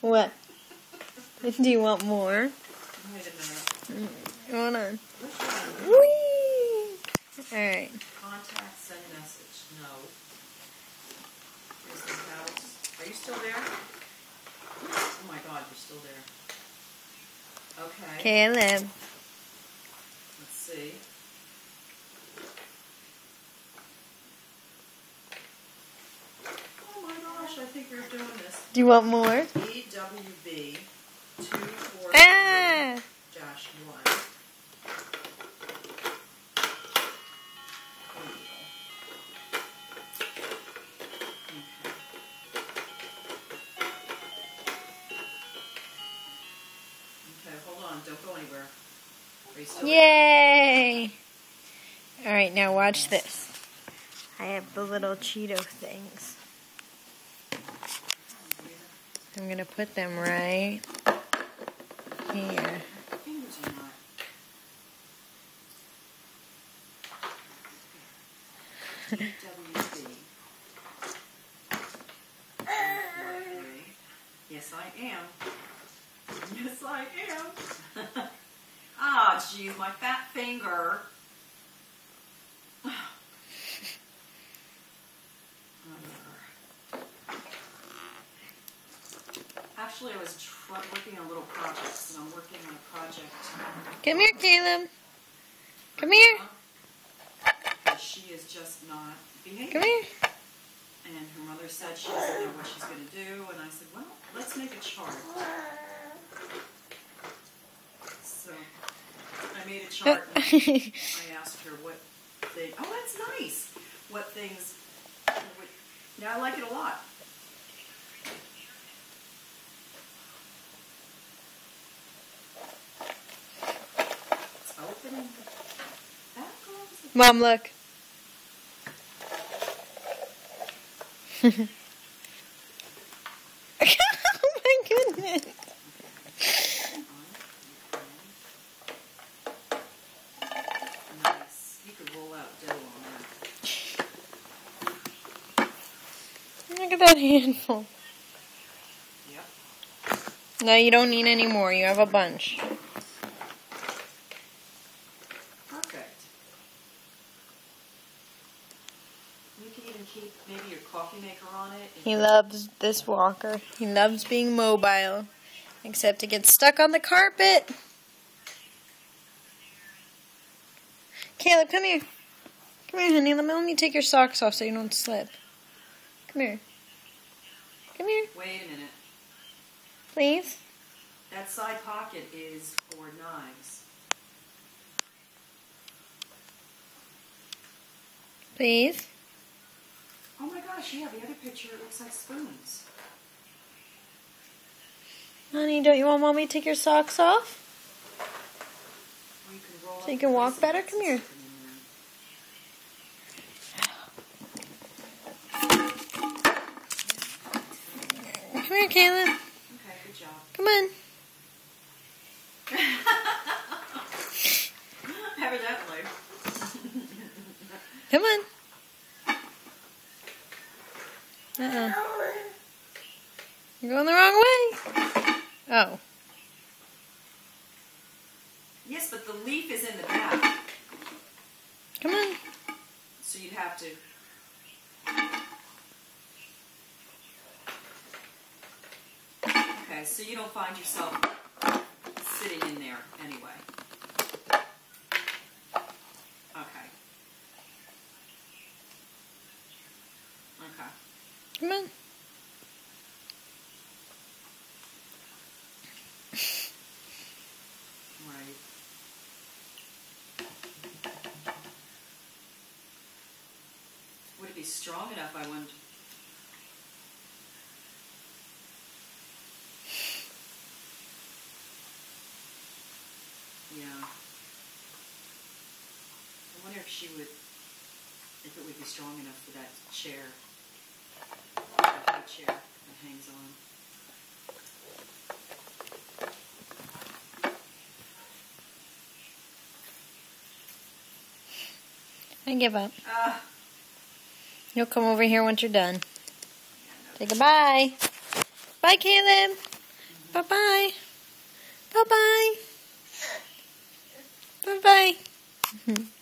What? Do you want more? Wait a minute. Hold on. Which one? Whee! Alright. Contact, send message. No. Here's the house. Are you still there? Oh my God, you're still there. Okay. Caleb. Let's see. Oh my gosh, I think you're doing this. Do you want more? EWB 243-1. Ah! Okay, hold on. Don't go anywhere. Are you still Yay! Alright, now watch this. I have the little Cheeto things. I'm going to put them right here. Fingers are not. EWB. Yes, I am. Yes, I am. Ah, geez, my fat finger. Actually, I was working on little projects, and I'm working on a project. Come here, Caleb. Come here. She is just not behaving. Come here. And her mother said she doesn't know what she's going to do, and I said, well, let's make a chart. So I made a chart, and I asked her what thing. Oh, that's nice. What things. Yeah, I like it a lot. It's open. That goes. Mom, look. Oh my goodness. Nice. You could roll out dough on that. Look at that handful. Yep. No, you don't need any more. You have a bunch. Perfect. You can even keep maybe your coffee maker on it. He loves this walker. He loves being mobile. Except it gets stuck on the carpet. Caleb, come here. Come here, honey. Let me take your socks off so you don't slip. Come here. Come here. Wait a minute. Please. That side pocket is for knives. Please. Oh my gosh, yeah, the other picture looks like spoons. Honey, don't you want Mommy to take your socks off? Or you can roll So you can walk better? Come here. Come here, Caleb. Okay, good job. Come on. Evidently. Come on. Uh-uh. You're going the wrong way. Oh. Yes, but the leaf is in the back. Come on. So you'd have to... Okay, so you don't find yourself sitting in there anyway. Okay. Okay. Come on. Right. Would it be strong enough, I wonder? Yeah. I wonder if she would, if it would be strong enough for that chair. That high chair that hangs on. I give up. You'll come over here once you're done. Say goodbye. Bye, Caleb. Mhm.